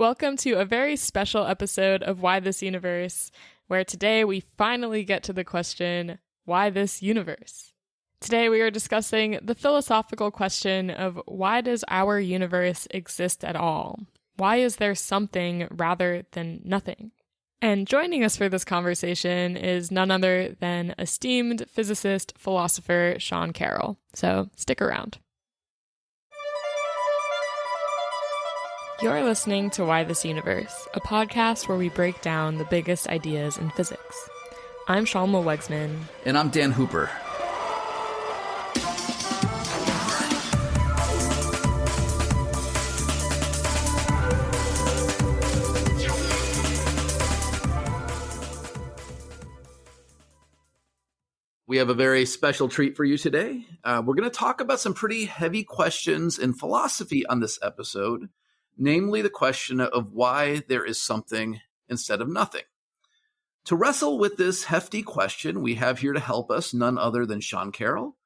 Welcome to a very special episode of Why This Universe, where today we finally get to the question, why this universe? Today we are discussing the philosophical question of why does our universe exist at all? Why is there something rather than nothing? And joining us for this conversation is none other than esteemed physicist, philosopher Sean Carroll. So stick around. You're listening to Why This Universe, a podcast where we break down the biggest ideas in physics. I'm Shalma Wegsman. And I'm Dan Hooper. We have a very special treat for you today. We're going to talk about some pretty heavy questions in philosophy on this episode, namely the question of why there is something instead of nothing. To wrestle with this hefty question, we have here to help us none other than Sean Carroll.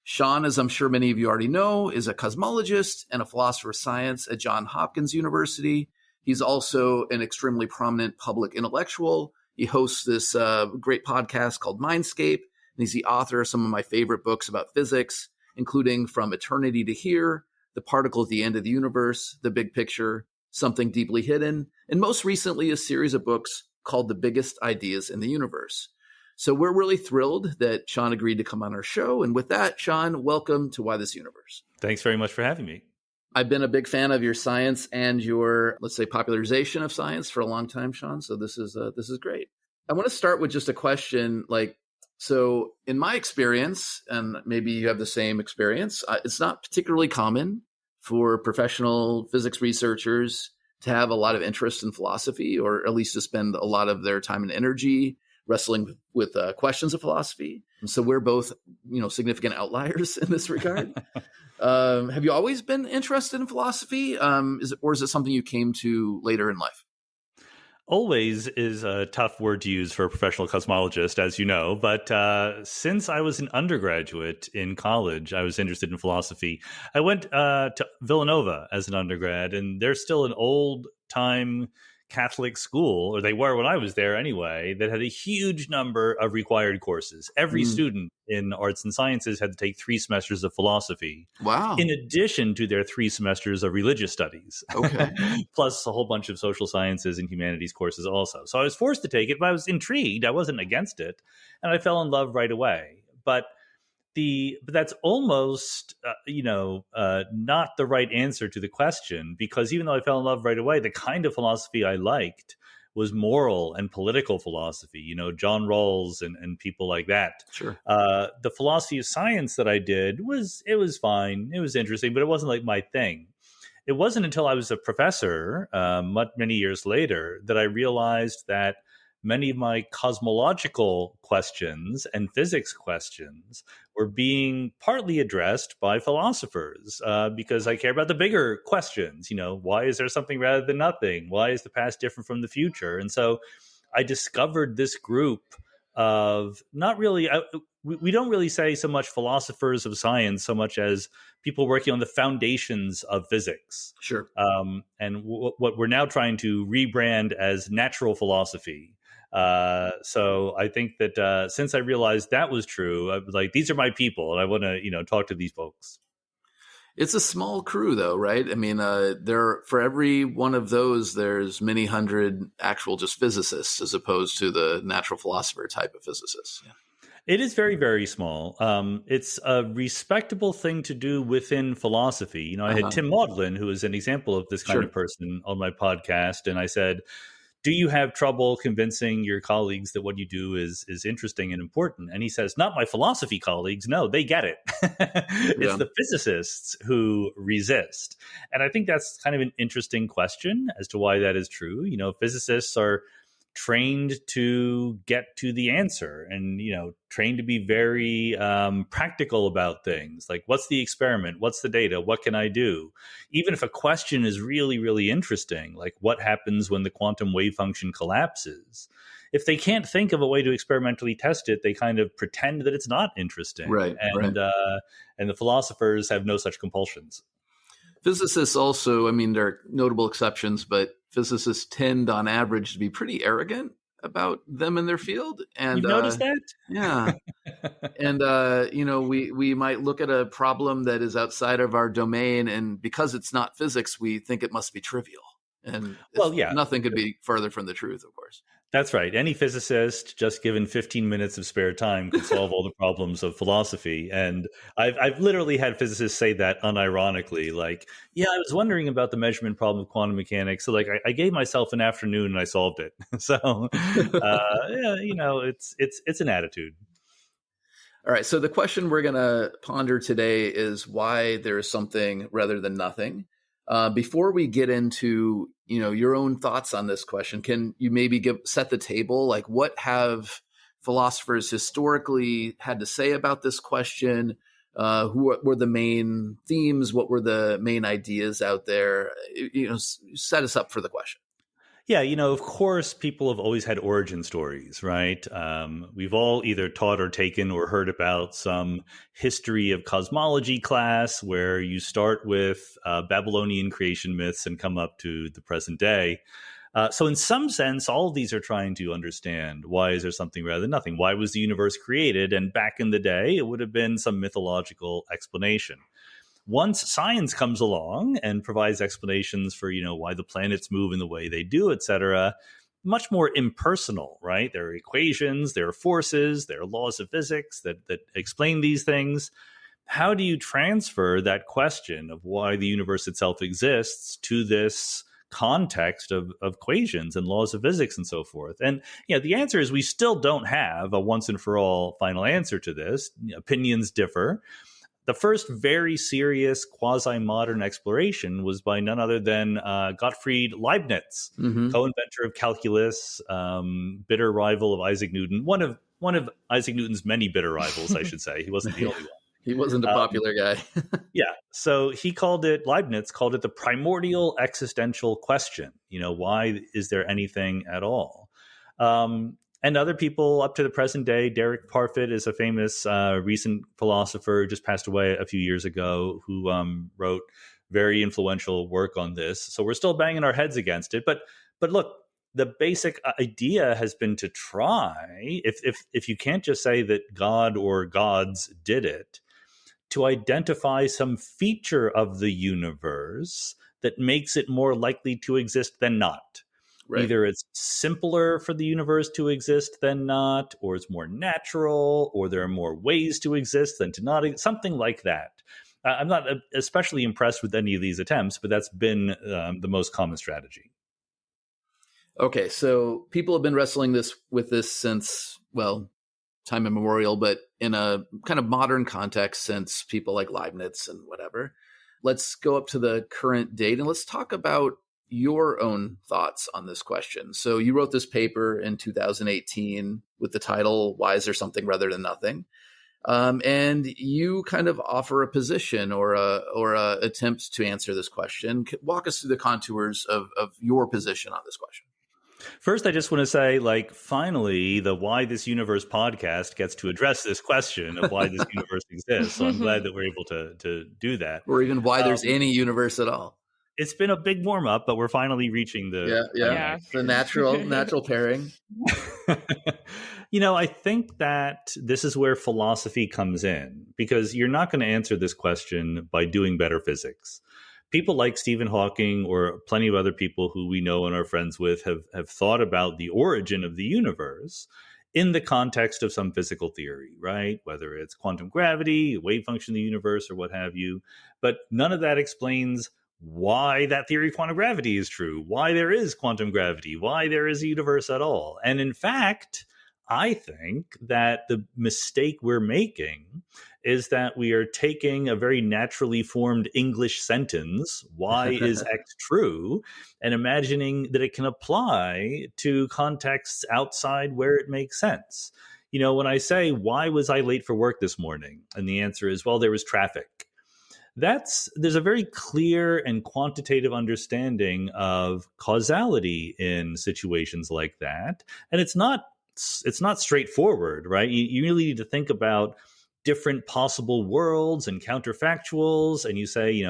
Sean, as I'm sure many of you already know, is a cosmologist and a philosopher of science at Johns Hopkins University. He's also an extremely prominent public intellectual. He hosts this great podcast called Mindscape, and he's the author of some of my favorite books about physics, including From Eternity to Here, The Particle at the End of the Universe, The Big Picture, Something Deeply Hidden, and most recently a series of books called The Biggest Ideas in the Universe. So we're really thrilled that Sean agreed to come on our show. And with that, Sean, welcome to Why This Universe. Thanks very much for having me. I've been a big fan of your science and your, let's say, popularization of science for a long time, Sean. So this is great. I want to start with just a question so in my experience, and maybe you have the same experience, it's not particularly common for professional physics researchers to have a lot of interest in philosophy, or at least to spend a lot of their time and energy wrestling with questions of philosophy. And so we're both, significant outliers in this regard. Have you always been interested in philosophy? Is it something you came to later in life? Always is a tough word to use for a professional cosmologist, as you know. But since I was an undergraduate in college, I was interested in philosophy. I went to Villanova as an undergrad, and they're still an old-time Catholic school, or they were when I was there anyway, that had a huge number of required courses. Every student in arts and sciences had to take 3 semesters of philosophy. Wow. In addition to their 3 semesters of religious studies. Okay. Plus a whole bunch of social sciences and humanities courses also. So I was forced to take it, but I was intrigued. I wasn't against it. And I fell in love right away. But that's almost, not the right answer to the question, because even though I fell in love right away, the kind of philosophy I liked was moral and political philosophy, John Rawls and people like that. Sure. The philosophy of science that I did was fine. It was interesting, but it wasn't like my thing. It wasn't until I was a professor many years later that I realized that many of my cosmological questions and physics questions were being partly addressed by philosophers because I care about the bigger questions. Why is there something rather than nothing? Why is the past different from the future? And so I discovered this group of not really, we don't really say so much philosophers of science so much as people working on the foundations of physics. Sure. And what we're now trying to rebrand as natural philosophy. So I think that since I realized that was true, I was like, these are my people, and I want to, talk to these folks. It's a small crew, though, right? I mean, for every one of those, there's many hundred actual just physicists, as opposed to the natural philosopher type of physicists. Yeah. It is very, very small. It's a respectable thing to do within philosophy. I had Tim Maudlin, who is an example of this kind of person, on my podcast, and I said, do you have trouble convincing your colleagues that what you do is interesting and important? And he says, not my philosophy colleagues. No, they get it. It's the physicists who resist. And I think that's kind of an interesting question as to why that is true. Physicists are trained to get to the answer and, trained to be very practical about things. Like, what's the experiment? What's the data? What can I do? Even if a question is really, really interesting, like what happens when the quantum wave function collapses? If they can't think of a way to experimentally test it, they kind of pretend that it's not interesting. Right. And the philosophers have no such compulsions. Physicists also, there are notable exceptions, but physicists tend on average to be pretty arrogant about them in their field. And You've noticed that? Yeah. And, we might look at a problem that is outside of our domain, and because it's not physics, we think it must be trivial. And nothing could be further from the truth, of course. That's right. Any physicist, just given 15 minutes of spare time, could solve all the problems of philosophy. And I've literally had physicists say that unironically, like, yeah, I was wondering about the measurement problem of quantum mechanics. So, like, I gave myself an afternoon and I solved it. So, it's an attitude. All right. So the question we're going to ponder today is why there is something rather than nothing. Before we get into, your own thoughts on this question, can you maybe set the table? Like, what have philosophers historically had to say about this question? Who were the main themes? What were the main ideas out there? Set us up for the question. Yeah, of course, people have always had origin stories, right? We've all either taught or taken or heard about some history of cosmology class where you start with Babylonian creation myths and come up to the present day. So in some sense, all of these are trying to understand, why is there something rather than nothing? Why was the universe created? And back in the day, it would have been some mythological explanation. Once science comes along and provides explanations for, why the planets move in the way they do, et cetera, much more impersonal, right? There are equations, there are forces, there are laws of physics that explain these things. How do you transfer that question of why the universe itself exists to this context of equations and laws of physics and so forth? And the answer is we still don't have a once and for all final answer to this. Opinions differ. The first very serious quasi-modern exploration was by none other than Gottfried Leibniz, co-inventor of calculus, bitter rival of Isaac Newton. One of Isaac Newton's many bitter rivals, I should say. He wasn't the only one. He wasn't a popular guy. Yeah. So Leibniz called it the primordial existential question. Why is there anything at all? And other people up to the present day, Derek Parfit is a famous recent philosopher, just passed away a few years ago, who wrote very influential work on this. So we're still banging our heads against it. But look, the basic idea has been to try, if you can't just say that God or gods did it, to identify some feature of the universe that makes it more likely to exist than not. Right. Either it's simpler for the universe to exist than not, or it's more natural, or there are more ways to exist than to not, something like that. I'm not especially impressed with any of these attempts, but that's been the most common strategy. Okay, so people have been wrestling with this since, time immemorial, but in a kind of modern context since people like Leibniz and whatever. Let's go up to the current date and let's talk about your own thoughts on this question. So you wrote this paper in 2018 with the title, Why is there something rather than nothing? And you kind of offer a position or a attempt to answer this question. Walk us through the contours of your position on this question. First, I just want to say, finally, the Why This Universe podcast gets to address this question of why this universe exists. So I'm glad that we're able to do that. Or even why there's any universe at all. It's been a big warm up, but we're finally reaching the the natural pairing. I think that this is where philosophy comes in, because you're not going to answer this question by doing better physics. People like Stephen Hawking or plenty of other people who we know and are friends with have thought about the origin of the universe in the context of some physical theory, right? Whether it's quantum gravity, wave function of the universe, or what have you. But none of that explains why that theory of quantum gravity is true, why there is quantum gravity, why there is a universe at all. And in fact, I think that the mistake we're making is that we are taking a very naturally formed English sentence, why is X true, and imagining that it can apply to contexts outside where it makes sense. When I say, why was I late for work this morning? And the answer is, there was traffic. There's a very clear and quantitative understanding of causality in situations like that. And it's not straightforward, right? You really need to think about different possible worlds and counterfactuals. And you say,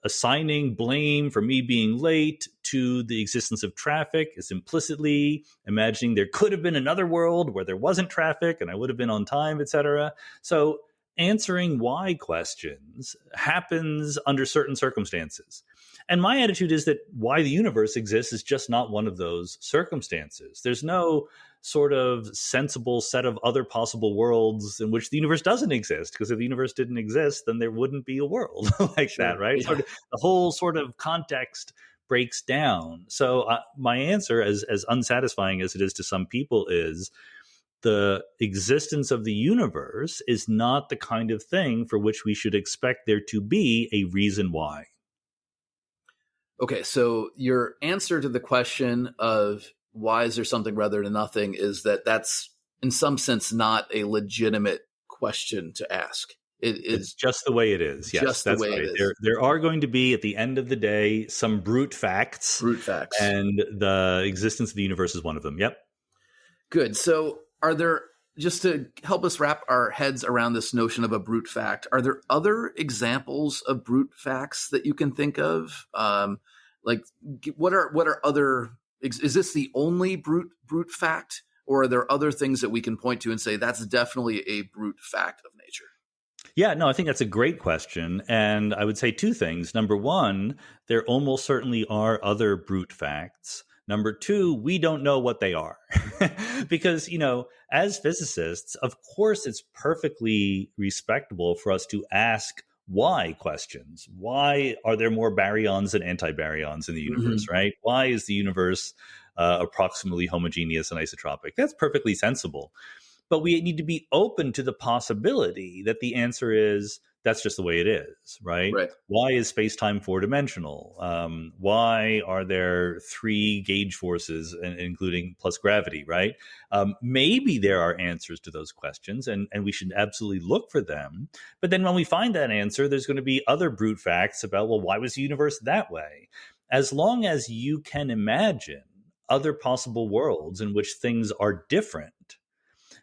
assigning blame for me being late to the existence of traffic is implicitly imagining there could have been another world where there wasn't traffic and I would have been on time, etc. So answering why questions happens under certain circumstances. And my attitude is that why the universe exists is just not one of those circumstances. There's no sort of sensible set of other possible worlds in which the universe doesn't exist, because if the universe didn't exist, then there wouldn't be a world like that, right? Yeah. Sort of, the whole sort of context breaks down. So my answer, as unsatisfying as it is to some people, is the existence of the universe is not the kind of thing for which we should expect there to be a reason why. Okay, so your answer to the question of why is there something rather than nothing is that's in some sense not a legitimate question to ask. It's just the way it is. Yes, just that's the way right. it is. There are going to be, at the end of the day, some brute facts. And the existence of the universe is one of them. Yep. Good. So are there, just to help us wrap our heads around this notion of a brute fact, are there other examples of brute facts that you can think of? Like what are other, is this the only brute fact, or are there other things that we can point to and say that's definitely a brute fact of nature? Yeah, no, I think that's a great question. And I would say two things. Number one, there almost certainly are other brute facts. Number two, we don't know what they are. Because, as physicists, of course, it's perfectly respectable for us to ask why questions. Why are there more baryons than antibaryons in the universe, right? Why is the universe approximately homogeneous and isotropic? That's perfectly sensible. But we need to be open to the possibility that the answer is that's just the way it is, right? Why is space-time four-dimensional? Why are there three gauge forces, including plus gravity, right? Maybe there are answers to those questions, and we should absolutely look for them. But then when we find that answer, there's going to be other brute facts about, well, why was the universe that way? As long as you can imagine other possible worlds in which things are different,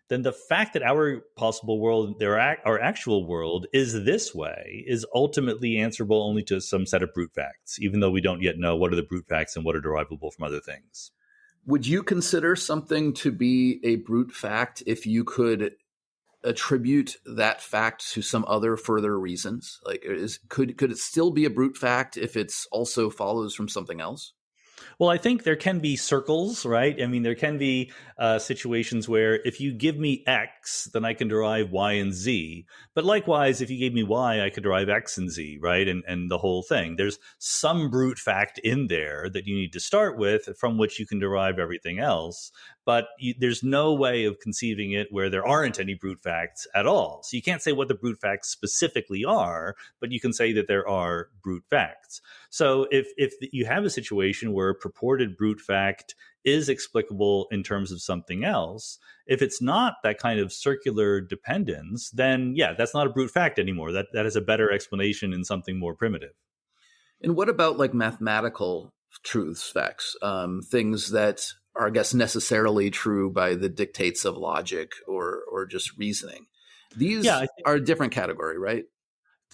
then the fact that our possible world, our actual world, is this way is ultimately answerable only to some set of brute facts, even though we don't yet know what are the brute facts and what are derivable from other things. Would you consider something to be a brute fact if you could attribute that fact to some other further reasons? Like, could it still be a brute fact if it's also follows from something else? Well, I think there can be circles, right? I mean, there can be situations where if you give me X, then I can derive Y and Z. But likewise, if you gave me Y, I could derive X and Z, right? And the whole thing. There's some brute fact in there that you need to start with from which you can derive everything else. But there's no way of conceiving it where there aren't any brute facts at all. So you can't say what the brute facts specifically are, but you can say that there are brute facts. So if you have a situation where a purported brute fact is explicable in terms of something else, if it's not that kind of circular dependence, then yeah, that's not a brute fact anymore. That is a better explanation in something more primitive. And what about like mathematical truths, facts, things that are, I guess, necessarily true by the dictates of logic or just reasoning? These are a different category, right?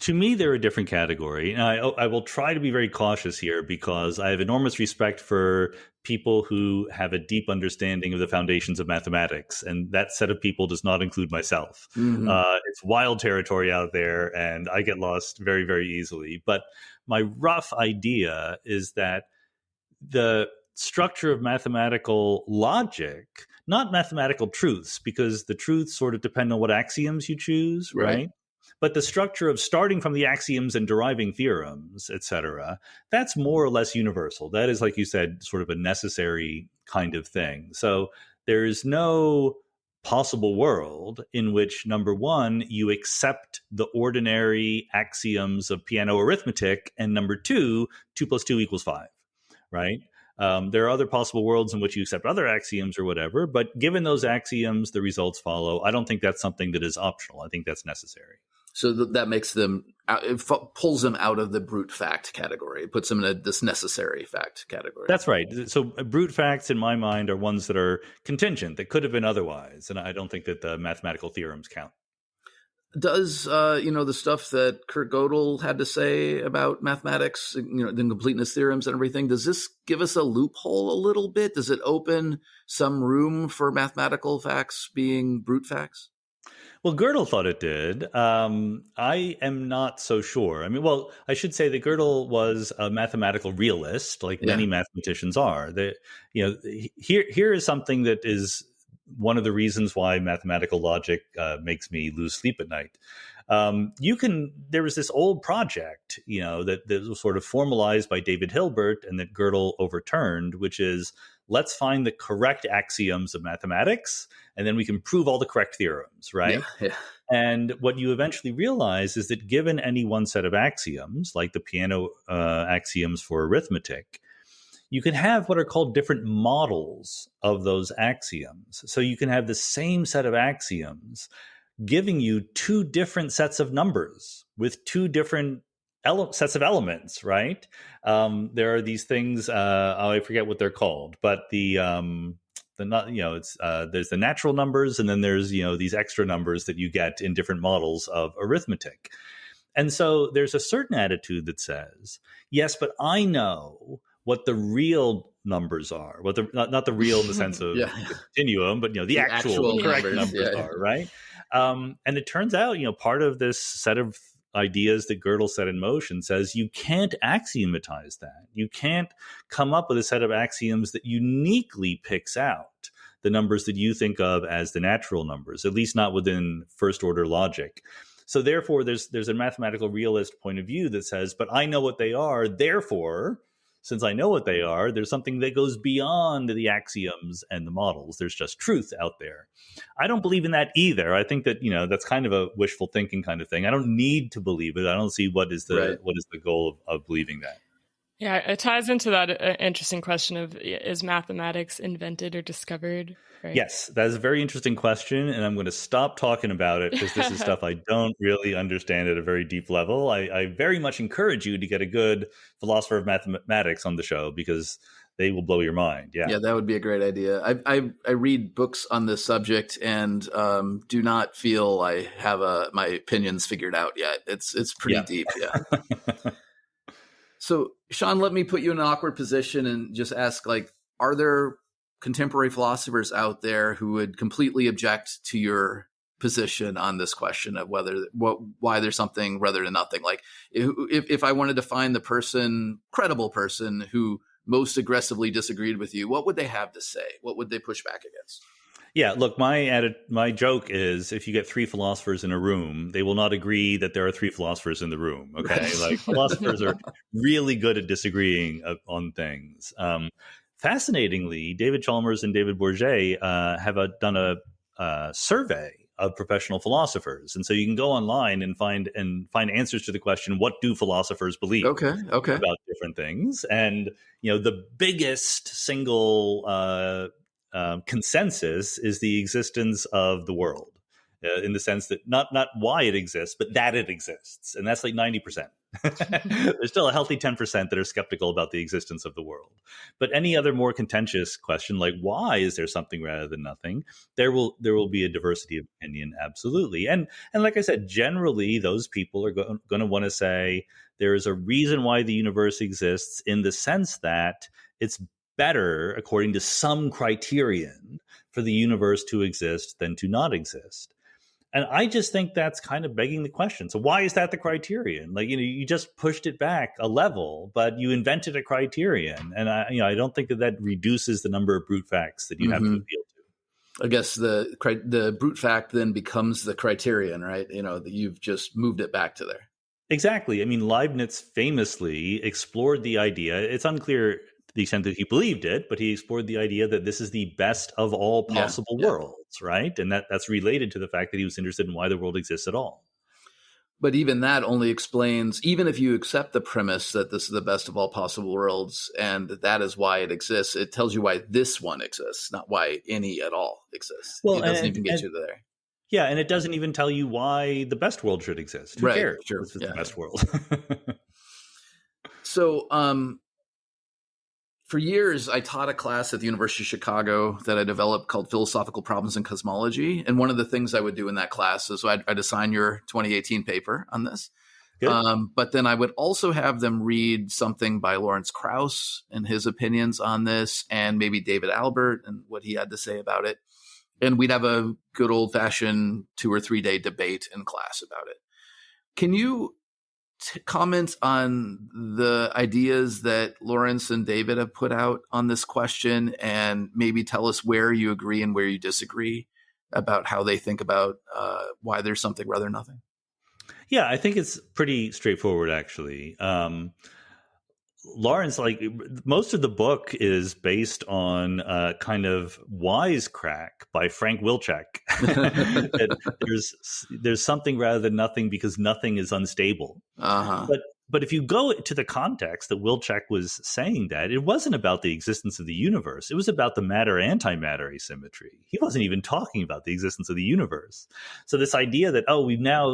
To me, they're a different category. And I will try to be very cautious here because I have enormous respect for people who have a deep understanding of the foundations of mathematics. And that set of people does not include myself. It's wild territory out there, and I get lost very, very easily. But my rough idea is that the structure of mathematical logic, not mathematical truths, because the truths sort of depend on what axioms you choose, right? But the structure of starting from the axioms and deriving theorems, et cetera, that's more or less universal. That is, like you said, sort of a necessary kind of thing. So there is no possible world in which, number one, you accept the ordinary axioms of piano arithmetic, and number two, 2 + 2 = 5, right? There are other possible worlds in which you accept other axioms or whatever, but given those axioms, the results follow. I don't think that's something that is optional. I think that's necessary. So that makes them, it pulls them out of the brute fact category. It puts them in this necessary fact category. That's right. So brute facts, in my mind, are ones that are contingent, that could have been otherwise. And I don't think that the mathematical theorems count. Does the stuff that Kurt Gödel had to say about mathematics, the incompleteness theorems and everything, does this give us a loophole a little bit? Does it open some room for mathematical facts being brute facts? Well, Gödel thought it did. I am not so sure. I mean, well, I should say that Gödel was a mathematical realist, like many mathematicians are. Here is something that is one of the reasons why mathematical logic makes me lose sleep at night. There was this old project, that was sort of formalized by David Hilbert and that Gödel overturned, which is, let's find the correct axioms of mathematics, and then we can prove all the correct theorems, right? Yeah. And what you eventually realize is that given any one set of axioms, like the piano axioms for arithmetic, you can have what are called different models of those axioms. So you can have the same set of axioms giving you two different sets of numbers with two different sets of elements, right? There are these things, I forget what they're called, but there's the natural numbers, and then there's, these extra numbers that you get in different models of arithmetic. And so there's a certain attitude that says, yes, but I know what the real numbers are, not the real in the sense of continuum, but the actual correct numbers are, right? And it turns out, part of this set of ideas that Gödel set in motion says you can't axiomatize that. You can't come up with a set of axioms that uniquely picks out the numbers that you think of as the natural numbers, at least not within first order logic. So therefore, there's a mathematical realist point of view that says, but I know what they are, therefore, since I know what they are, there's something that goes beyond the axioms and the models. There's just truth out there. I don't believe in that either. I think that, that's kind of a wishful thinking kind of thing. I don't need to believe it. I don't see what is the goal of believing that. Yeah, it ties into that interesting question of, is mathematics invented or discovered? Right? Yes, that is a very interesting question, and I'm going to stop talking about it because this is stuff I don't really understand at a very deep level. I very much encourage you to get a good philosopher of mathematics on the show because they will blow your mind. Yeah, that would be a great idea. I read books on this subject and do not feel I have my opinions figured out yet. It's pretty deep. Yeah. So, Sean, let me put you in an awkward position and just ask, are there contemporary philosophers out there who would completely object to your position on this question of why there's something rather than nothing? Like, if I wanted to find the credible person who most aggressively disagreed with you, what would they have to say? What would they push back against? Yeah, look, my joke is if you get three philosophers in a room, they will not agree that there are three philosophers in the room. Okay, like philosophers are really good at disagreeing on things. Fascinatingly, David Chalmers and David Bourget have done a survey of professional philosophers, and so you can go online and find answers to the question, "What do philosophers believe?" Okay. About different things, and the biggest single consensus is the existence of the world, in the sense that not why it exists, but that it exists, and that's like 90%. There's still a healthy 10% that are skeptical about the existence of the world. But any other more contentious question, like why is there something rather than nothing, there will be a diversity of opinion, absolutely. And like I said, generally those people are going to want to say there is a reason why the universe exists, in the sense that it's better, according to some criterion, for the universe to exist than to not exist. And I just think that's kind of begging the question. So why is that the criterion? Like, you just pushed it back a level, but you invented a criterion. And I don't think that reduces the number of brute facts that you have to appeal to. I guess the brute fact then becomes the criterion, right? That you've just moved it back to there. Exactly. I mean, Leibniz famously explored the idea. It's unclear to the extent that he believed it, but he explored the idea that this is the best of all possible worlds, right? And that's related to the fact that he was interested in why the world exists at all. But even that only explains, even if you accept the premise that this is the best of all possible worlds and that is why it exists, it tells you why this one exists, not why any at all exists. Well, it doesn't even get you there. Yeah, and it doesn't even tell you why the best world should exist. Who cares? Sure. This is the best world. So, for years, I taught a class at the University of Chicago that I developed called Philosophical Problems in Cosmology. And one of the things I would do in that class is I'd assign your 2018 paper on this. But then I would also have them read something by Lawrence Krauss and his opinions on this, and maybe David Albert and what he had to say about it. And we'd have a good old fashioned 2 or 3 day debate in class about it. Can you comment on the ideas that Lawrence and David have put out on this question, and maybe tell us where you agree and where you disagree about how they think about why there's something rather than nothing? Yeah, I think it's pretty straightforward, actually. Lawrence, like most of the book is based on kind of wisecrack by Frank Wilczek. there's something rather than nothing because nothing is unstable. But if you go to the context that Wilczek was saying that, it wasn't about the existence of the universe. It was about the matter-antimatter asymmetry. He wasn't even talking about the existence of the universe. So this idea that,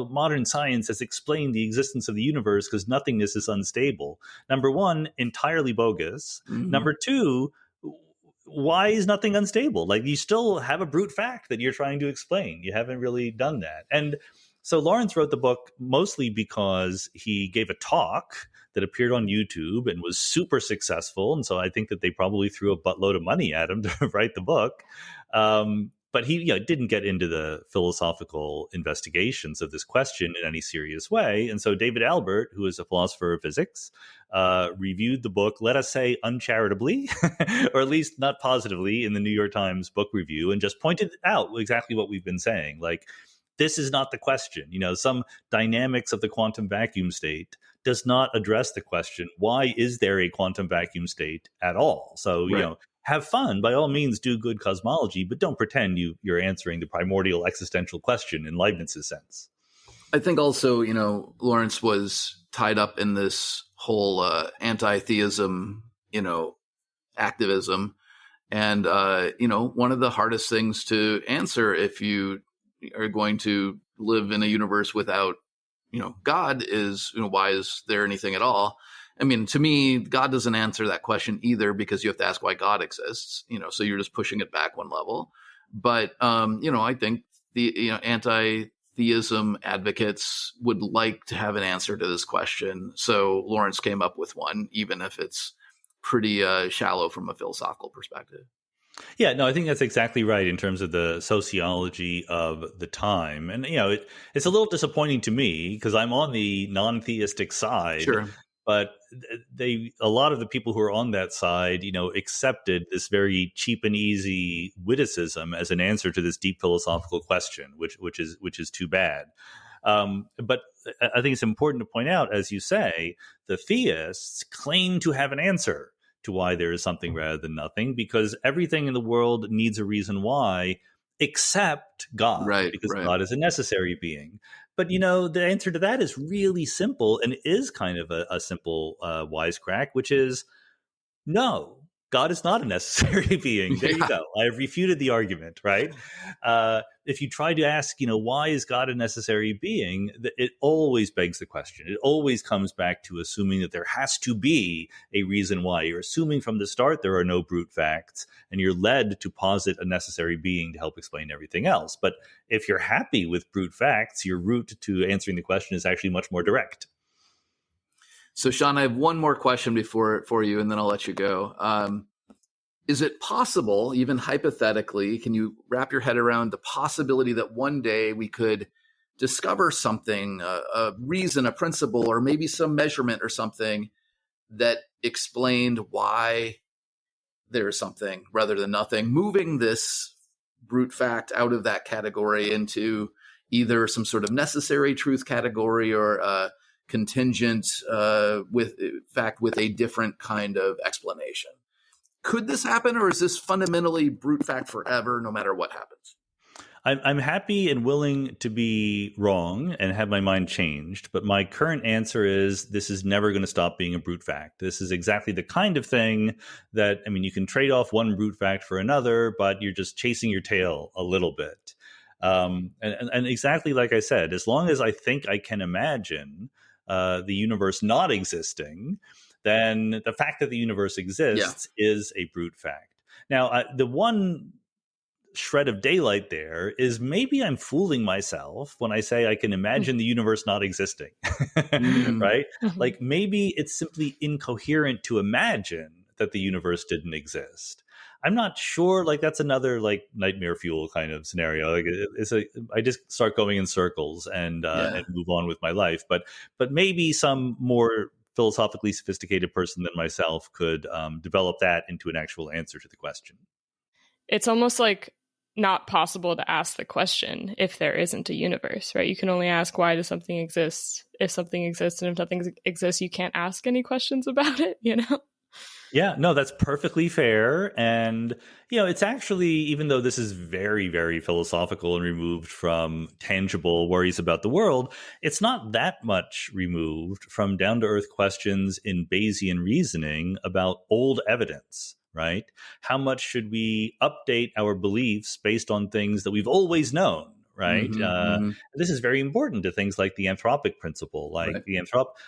modern science has explained the existence of the universe because nothingness is unstable. Number one, entirely bogus. Mm-hmm. Number two, why is nothing unstable? Like, you still have a brute fact that you're trying to explain. You haven't really done that. And so Lawrence wrote the book mostly because he gave a talk that appeared on YouTube and was super successful. And so I think that they probably threw a buttload of money at him to write the book. But he didn't get into the philosophical investigations of this question in any serious way. And so David Albert, who is a philosopher of physics, reviewed the book, let us say uncharitably, or at least not positively, in the New York Times book review, and just pointed out exactly what we've been saying. Like, this is not the question. Some dynamics of the quantum vacuum state does not address the question, why is there a quantum vacuum state at all? So, right. Have fun. By all means, do good cosmology, but don't pretend you're answering the primordial existential question in Leibniz's sense. I think also, Lawrence was tied up in this whole anti-theism, activism. And, one of the hardest things to answer if you are going to live in a universe without, God is, why is there anything at all? I mean, to me, God doesn't answer that question either, because you have to ask why God exists, so you're just pushing it back one level. But, I think the, anti-theism advocates would like to have an answer to this question. So Lawrence came up with one, even if it's pretty shallow from a philosophical perspective. Yeah, no, I think that's exactly right in terms of the sociology of the time. And, it's a little disappointing to me because I'm on the non-theistic side. Sure. But a lot of the people who are on that side, accepted this very cheap and easy witticism as an answer to this deep philosophical question, which is too bad. But I think it's important to point out, as you say, the theists claim to have an answer to why there is something rather than nothing, because everything in the world needs a reason why, except God, right, because right. God is a necessary being. But, the answer to that is really simple, and is kind of a simple wisecrack, which is no. God is not a necessary being. There you go. I have refuted the argument, right? If you try to ask, why is God a necessary being, it always begs the question. It always comes back to assuming that there has to be a reason why. You're assuming from the start there are no brute facts, and you're led to posit a necessary being to help explain everything else. But if you're happy with brute facts, your route to answering the question is actually much more direct. So, Sean, I have one more question for you, and then I'll let you go. Is it possible, even hypothetically, can you wrap your head around the possibility that one day we could discover something, a reason, a principle, or maybe some measurement or something that explained why there is something rather than nothing, moving this brute fact out of that category into either some sort of necessary truth category or contingent with a different kind of explanation? Could this happen, or is this fundamentally brute fact forever, no matter what happens? I'm happy and willing to be wrong and have my mind changed, but my current answer is this is never going to stop being a brute fact. This is exactly the kind of thing that, you can trade off one brute fact for another, but you're just chasing your tail a little bit. And exactly like I said, as long as I think I can imagine the universe not existing, then the fact that the universe exists is a brute fact. Now, the one shred of daylight there is maybe I'm fooling myself when I say I can imagine the universe not existing, right? Like maybe it's simply incoherent to imagine that the universe didn't exist. I'm not sure. Like that's another like nightmare fuel kind of scenario. Like I just start going in circles and move on with my life. But maybe some more philosophically sophisticated person than myself could develop that into an actual answer to the question. It's almost like not possible to ask the question if there isn't a universe, right? You can only ask, why does something exist? If something exists, and if nothing exists, you can't ask any questions about it, you know? Yeah, no, that's perfectly fair. And, it's actually, even though this is very, very philosophical and removed from tangible worries about the world, it's not that much removed from down-to-earth questions in Bayesian reasoning about old evidence. Right? How much should we update our beliefs based on things that we've always known? Right. This is very important to things like the anthropic principle. Like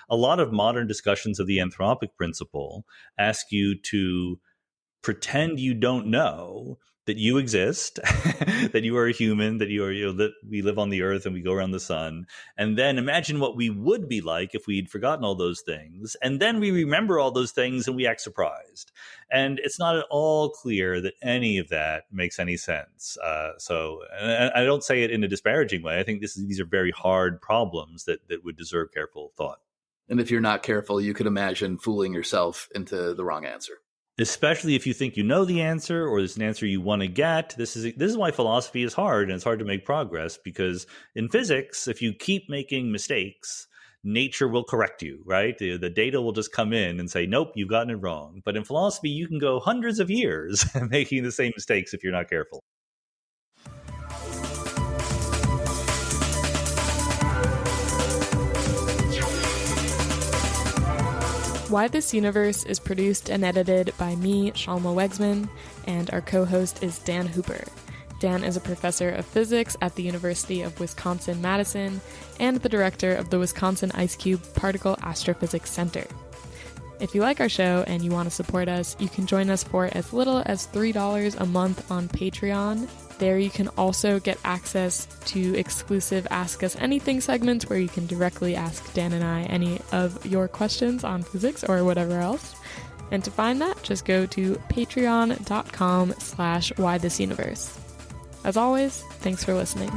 a lot of modern discussions of the anthropic principle ask you to pretend you don't know that you exist, that you are a human, that that we live on the earth and we go around the sun. And then imagine what we would be like if we'd forgotten all those things. And then we remember all those things and we act surprised. And it's not at all clear that any of that makes any sense. So I don't say it in a disparaging way. I think these are very hard problems that would deserve careful thought. And if you're not careful, you could imagine fooling yourself into the wrong answer. Especially if you think you know the answer or there's an answer you want to get. This is why philosophy is hard, and it's hard to make progress, because in physics, if you keep making mistakes, nature will correct you, right? The data will just come in and say, nope, you've gotten it wrong. But in philosophy, you can go hundreds of years making the same mistakes if you're not careful. Why This Universe is produced and edited by me, Shalma Wegsman, and our co-host is Dan Hooper. Dan is a professor of physics at the University of Wisconsin-Madison and the director of the Wisconsin IceCube Particle Astrophysics Center. If you like our show and you want to support us, you can join us for as little as $3 a month on Patreon. There you can also get access to exclusive Ask Us Anything segments where you can directly ask Dan and I any of your questions on physics or whatever else. And to find that, just go to patreon.com/whythisuniverse. As always, thanks for listening.